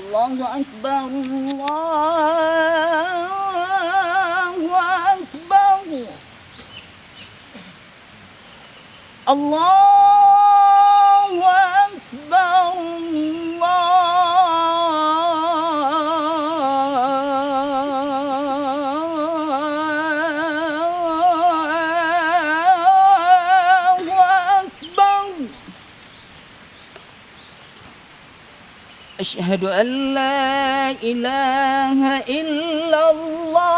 Allahu Akbar, Allahu Akbar. Allahu Akbar, Allahu Akbar. Asyhadu an la ilaha illallah.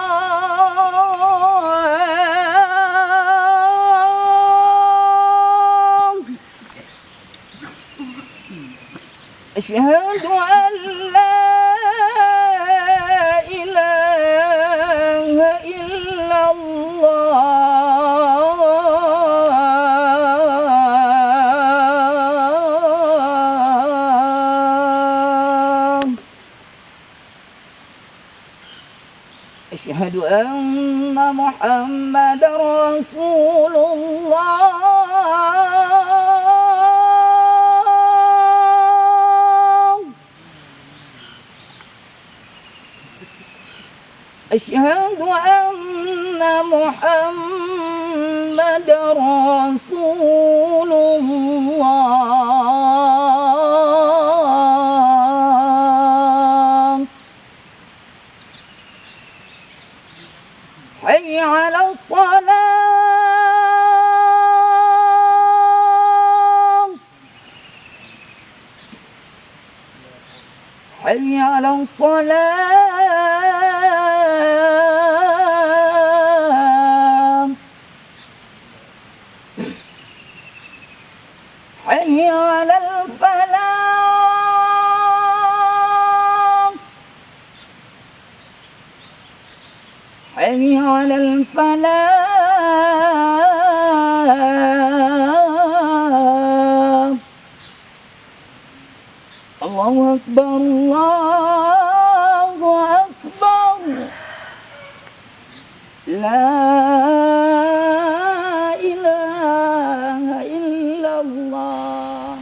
Asyhadu an la ilaha illallah. Asyhadu anna Muhammadar Rasulullah. Asyhadu anna Muhammadar Rasulullah. Hayya 'alas salah. Hayya 'alas salah. Hayya 'alal falah. Hayya 'alal falah. Allahu Akbar, Allahu Akbar. La ilaha illallah.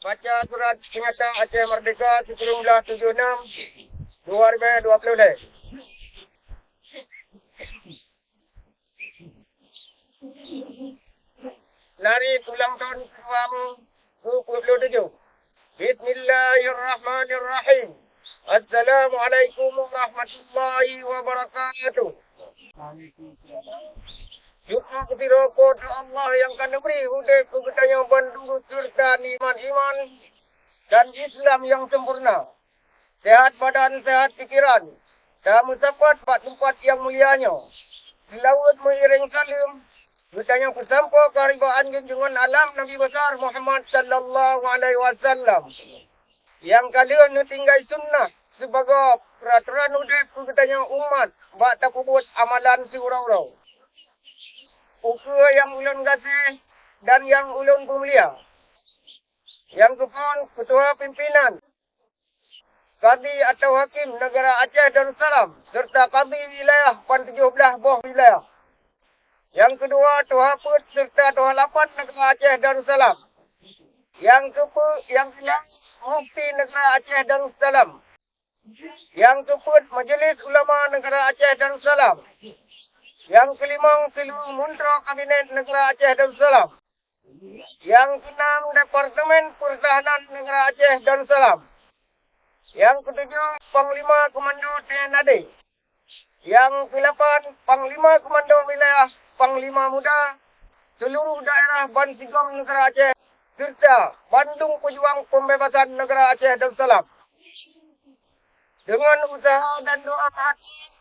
Baca surat Peringatan Aceh Merdeka 1976 2020. Lari ulang tahun ke-27. Bismillahirrahmanirrahim. Assalamualaikum warahmatullahi wabarakatuh. Juga kepada Allah yang akan beri hudai kepada bandung serta nikmat iman dan Islam yang sempurna. Sehat badan, sehat pikiran. Dan mensapat tempat yang mulianya. Selawat mengiring salim. Bertanya pesampa keharibaan junjungan alam Nabi besar Muhammad sallallahu alaihi wasallam. Yang kalian tinggal sunnah sebagai peraturan hudai kepada umat. Bak tak buat amalan si urau-urau. Ukur yang ulun kasih dan yang ulun pemulia. Yang kepon ketua pimpinan Kadi atau Hakim Negara Aceh Darussalam serta Kadi Wilayah PAN 17 Boh Wilayah. Yang kedua Tuha Put serta Tuha Lapan Negara Aceh Darussalam. Yang ketiga Mufti Negara Aceh Darussalam. Yang keempat Majlis Ulama Negara Aceh Darussalam. Yang kelima, seluruh Menteri Kabinet Negara Aceh Darussalam. Yang keenam, Departemen Pertahanan Negara Aceh Darussalam. Yang ketujuh, Panglima Komando TNAD. Yang ke-8, Panglima Komando Wilayah Panglima Muda seluruh daerah Ban Sigong Negara Aceh serta Bandung Pejuang Pembebasan Negara Aceh Darussalam. dengan usaha dan doa hati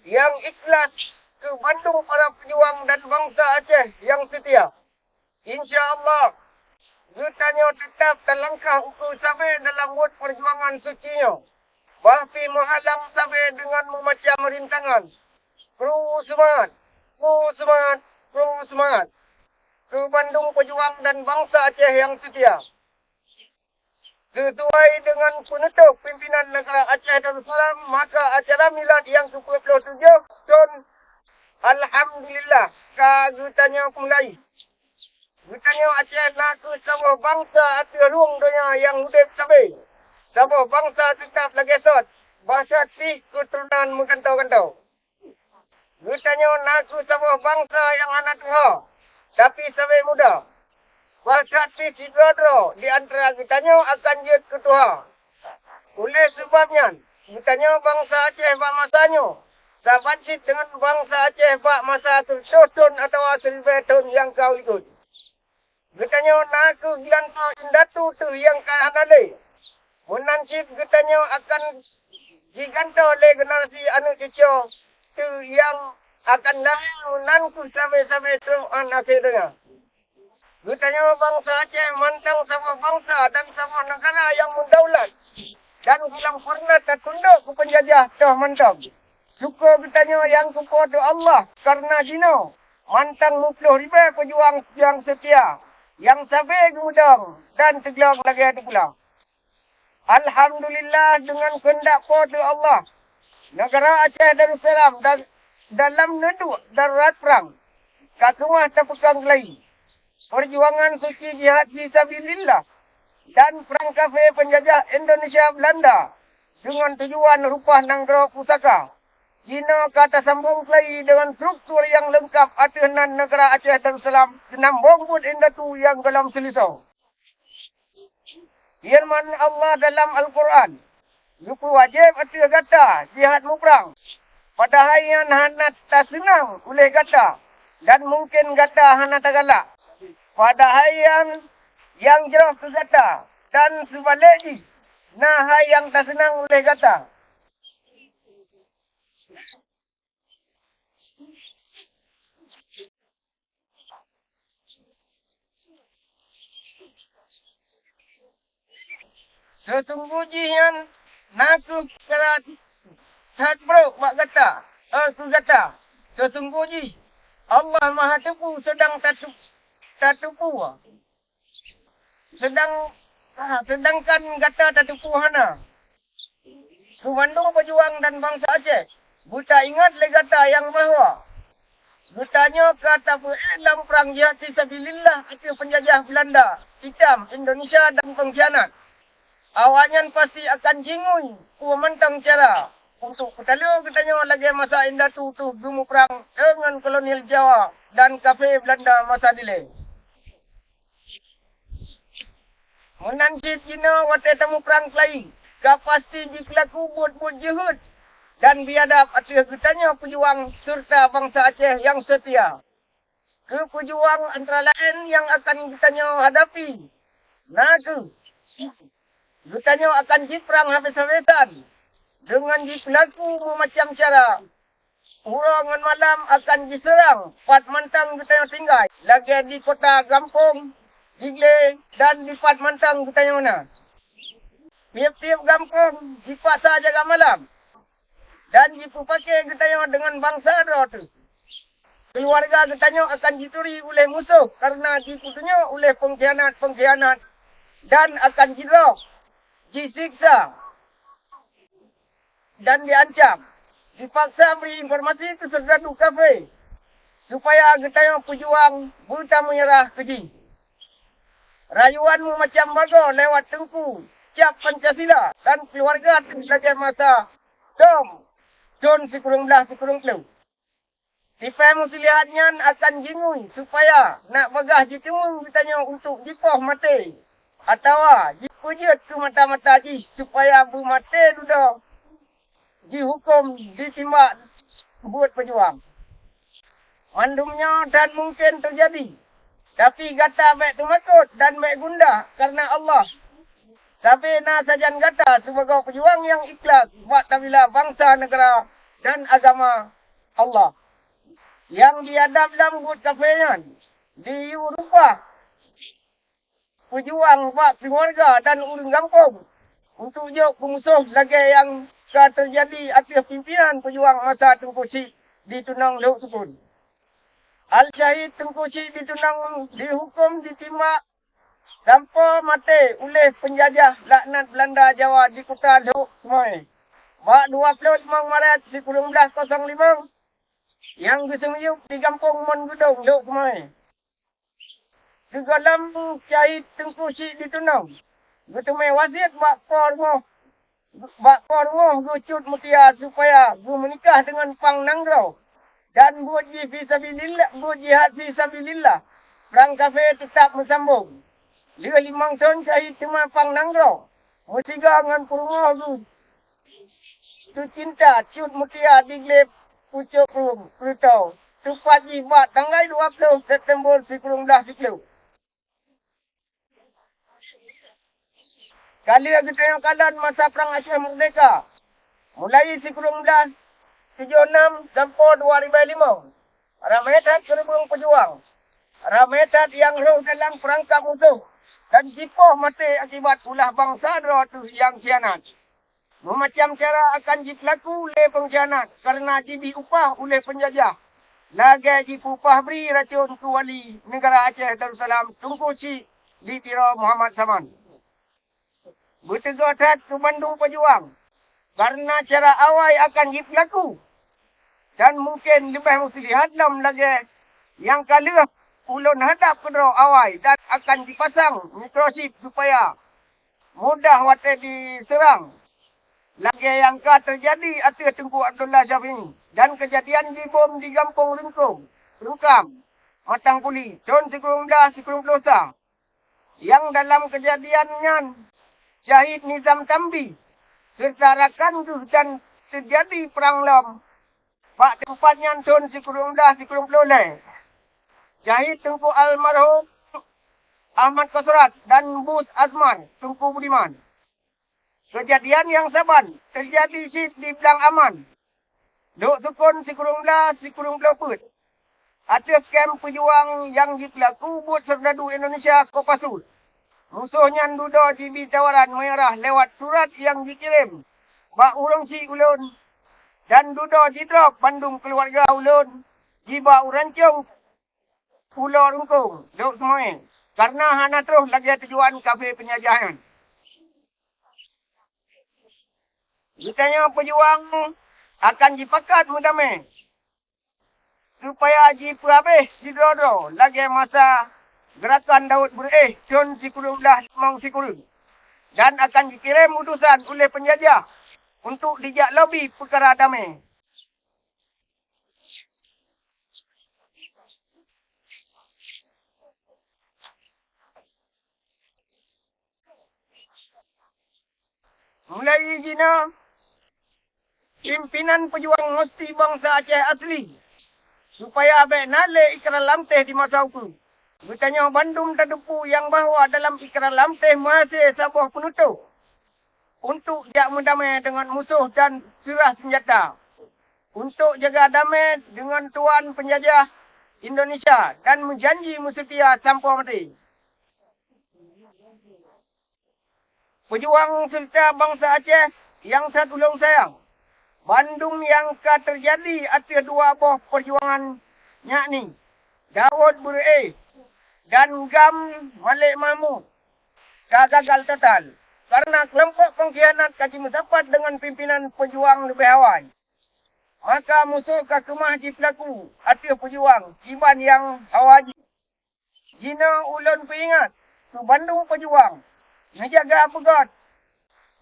yang ikhlas ke Bandung para pejuang dan bangsa Aceh yang setia. InsyaAllah, Gutanyo tetap terlangkah ukur sampai dalam wud perjuangan sucinya. Bahfi menghalang sampai dengan memacam rintangan. Kru semangat, kru semangat, kru semangat. Ke Bandung pejuang dan bangsa Aceh yang setia. Sesuai dengan penutup pimpinan negara Aceh Darussalam, maka acara milad yang ke-27 tahun Alhamdulillah kagutanya mulai. Gutanya Aceh naku sebuah bangsa atas ruang dunia yang hidup sampai. Sebuah bangsa tetap lagi esot. Bahasa ti keturunan mengkantau-kantau. Gutanya naku sebuah bangsa yang anak Tuhan. Tapi sampai muda. Bahasa ti si dua di antara gutanya akan jut ke Tuhan. Oleh sebabnya, gutanya bangsa Aceh bak masanya. Sahabat si dengan bangsa Aceh bak masa tersusun atau seribu tahun yang kau ikut. Getanya naku gilanto indatu tu yang kan adale. Menancip getanya akan diganto oleh generasi anak cucu tu yang akan lahir menanku sampai-sampai tu anak akhirnya. Getanya bangsa Aceh mantang sama bangsa dan sama negara yang mendaulat. Dan bilang pernah tertunduk ke penjajah dah mantang. Syukur getanya yang kepada Allah karena dino. Mantang 20,000 pejuang yang setia. Yang sampai gudang dan tegelang lagi ada pula. Alhamdulillah dengan kehendak pada Allah. Negara Aceh Darussalam dalam neduk darurat perang. Kat rumah terpegang kelahi. Perjuangan suci jihad fisabilillah. Dan perang kafir penjajah Indonesia Belanda. Dengan tujuan rupah nanggro pusaka. Cina kata sambung kelahi dengan struktur yang lengkap atas negara Aceh Darussalam. Senam bombut indatu yang dalam selisau. Firman Allah dalam Al-Quran. Yuku wajib atas kata jihad muprang. Padahal yang hana tak senang oleh kata. Dan mungkin kata hana tak galak. Padahal yang jerah ke kata. Dan sebaliknya. Nah yang tak senang oleh kata. Sesungguhnya naku kerat hat bro mak kata. Aku kata. Sesungguhnya Allah Maha Tupu sedang tatupu. Sedangkan kata tatupu hana. Kumandung pejuang dan bangsa Aceh. Buta ingat le kata yang bahawa. Butanya kata dalam perang jihad fisabilillah atas penjajah Belanda, hitam, Indonesia dan pengkhianat. Awaknya pasti akan jingun mentang cara untuk ketalu katanya lagi masa indatu tu gumu perang dengan kolonial Jawa dan kafir Belanda masa dile. Menancip Cina waktu temu perang kelai, gak pasti dikelaku buat jihad dan biadab atas katanya pejuang serta bangsa Aceh yang setia. Kepejuang antara lain yang akan katanya hadapi. Naku. Gutanya akan diperang habis-habisan. Dengan dipelaku memacam cara. Urangan malam akan diserang. Pat mantang gutanya tinggal. Lagi di kota Gampung, Digle dan di Pat mantang gutanya mana. Tiap-tiap Gampung dipaksa jaga malam. Dan dipakai gutanya dengan bangsa tu. Keluarga gutanya akan dituri oleh musuh. Karena diputunya oleh pengkhianat. Dan akan diroh. Disiksa dan diancam. Dipaksa beri informasi ke serdadu kafe supaya getanya pejuang buta menyerah keji. Rayuan macam bago lewat Tengku, Cap Pancasila dan keluarga belajar masa John sikurung belah sikurung kelu. Tipe muslihatnya akan jingun supaya nak bagah ditemu getanya untuk jipoh mati. Atau dipujut ke mata-mata ji supaya bermati duda dihukum ditimbak buat pejuang. Mandumnya dan mungkin terjadi. Tapi kata baik tu makut dan baik gundah karena Allah Tapi sajan kata sebagai pejuang yang ikhlas buat tabila bangsa, negara dan agama Allah. Yang diadap dalam gut kafenan di Eropah. Pejuang buat keluarga dan urang kampung. Untuk jauh musuh lagi yang terjadi atas pimpinan pejuang masa Tengku Syed di Tunang Lehuk Sukun. Al-Syahid Tengku Syed di Tunang dihukum ditimbak sampai mati oleh penjajah laknat Belanda Jawa di kota Lehuk Semai. Bak 25 Maret 1905 yang disemuyuk di kampung Mongudong Lehuk Semai. Segalam Syahid Tengku Syed di Tunang. Bertemui wasiat bak pormoh gucut mutia supaya menikah dengan Pang Nangrau dan buat jihad fisabilillah. Perang kafir tetap bersambung. Dia 5 tahun Syahid cuma Pang Nangrau. Mutiga dengan pormoh tu cinta cut mutia diglep pucuk Plutau. Tupat jibat tanggal 20 September 1910. Kali kita yang kalah masa Perang Aceh Merdeka. Mulai 1976 sampai 2005. Rametat gerbong pejuang. Rametat yang roh dalam perangkap musuh. Dan jipoh mati akibat ulah bangsa tu yang khianat. Memacam cara akan berlaku oleh pengkhianat. Karena dibi upah oleh penjajah. Lagi jipu upah beri racun ku wali negara Aceh Darussalam Tengku Syed di Tira Muhammad Saman. Bertegur hati ke Bandung pejuang. Karena cara awal akan berlaku. Dan mungkin lebih mesti dihadlam lagi. Yang kalah ulun hadap ke awal. Dan akan dipasang mikrochip supaya mudah waktu diserang. Lagi yang terjadi atas Tengku Abdullah Syafi'i. Dan kejadian dibom di Kampung Rungkam. Matang Puli. Tahun 1990. Yang dalam kejadiannya Syahid Nizam Tambi serta rakan dan terjadi perang lom. Pak tempatnya tahun 1990. Syahid Tengku Almarhum Ahmad Kosrat dan Bus Azman Tengku Budiman. Kejadian yang saban terjadi di Belang Aman. Duk Sukun 1990. Atas kem pejuang yang berlaku buat Serdadu Indonesia Kopassus. Musuhnya duda jibi tawaran merah lewat surat yang dikirim. Bak urang si ulun. Dan duda jidrop Bandung keluarga ulun. Jiba urancung Pulau Rungkung. Duk semua. Karena hana terus lagi tujuan kafe penjajahan. Jikanya pejuang akan dipakat mudame. Supaya jipu habis sidro lagi masa Gerakan Daud Bereh, John Sikurullah Mang Sikurul. Dan akan dikirim utusan oleh penjajah untuk dijak lobi perkara damai. Mulai Jina, pimpinan pejuang mesti bangsa Aceh asli. Supaya abek nale ikrar lamteh di masa hukum. Bertanya Bandung terdepu yang bahawa dalam ikrar lamteh masih sebuah penutup untuk jak mendamai dengan musuh dan serah senjata. Untuk jaga damai dengan tuan penjajah Indonesia dan menjanji setia sampai mati. Pejuang serta bangsa Aceh yang saya tolong sayang. Bandung yang terjadi atas dua buah perjuangan yakni Daud Bereh dan Gam Malik Mahmud gagal total. Karena kelompok pengkhianat kaji mendapat dengan pimpinan pejuang lebih awal. Maka musuh kekemah di pelaku atas pejuang jiban yang hawaji. Jina ulun peringat ke Bandung pejuang. Menjaga pegat.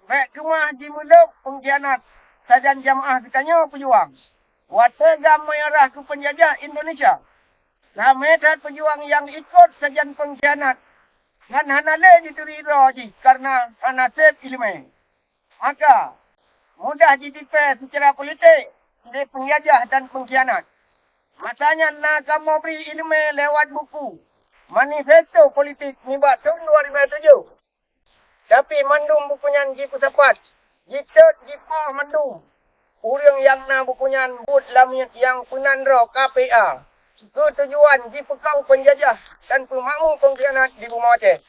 Baik kemah di muluk pengkhianat. Sajan jamaah ditanya pejuang. Watagam merah ke penjajah Indonesia. Rametat pejuang yang ikut sajan pengkhianat. Dan hanale diterima karena anasib ilmu. Maka mudah didipe secara politik oleh penjajah dan pengkhianat. Masanya nak kamu beri ilmu lewat buku. Manifesto politik Nibat tahun 2007. Tapi mandum bukunyan ji pusapat. Jitet jipa mandum. Urang yang na bukunyan but lamit yang penandra KPA. Ketujuan ji pekau penjajah dan pemakmur pengkhianat di Buma Aceh.